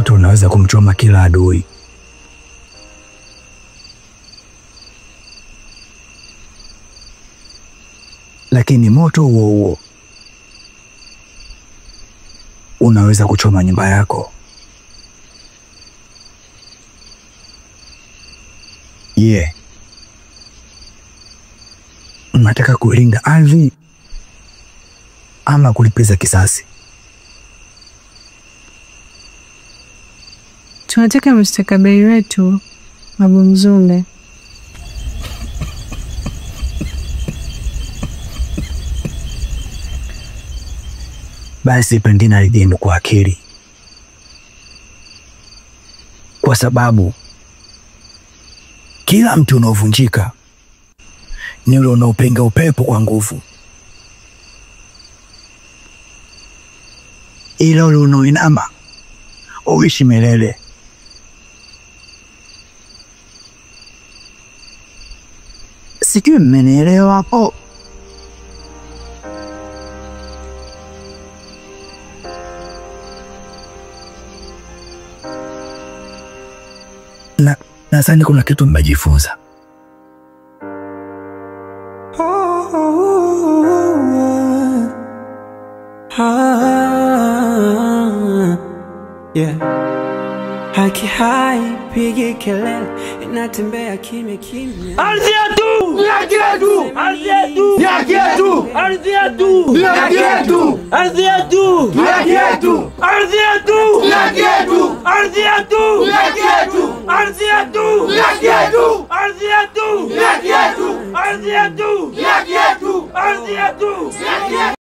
Moto unaweza kumchoma kila adui, lakini moto huo huo unaweza kuchoma nyumba yako. Unataka kulinda ardhi ama kulipiza kisasi? Tunataka mustakabali wetu, Babu Mzumbe. Basi pendeni ardhi kwa akili, kwa sababu kila mtu unaovunjika ni ule unaopenga upepo kwa nguvu, ila ule unaoinama uishi milele. Sijui mmenielewa hapo? Nadhani kuna kitu mmejifunza. Haki haipigi kelele, inatembea kimya kimya. Ardhi yetu! Ni haki yetu! Ardhi yetu! Ni haki yetu! Ardhi yetu! Ni haki yetu! Ardhi yetu! Ni haki yetu! Ardhi yetu! Ni haki yetu! Ardhi yetu! Ni haki yetu! Ardhi yetu! Ni haki yetu! Ardhi yetu! Ni haki yetu! Ardhi yetu! Ni haki yetu! Ardhi yetu! Ni haki yetu!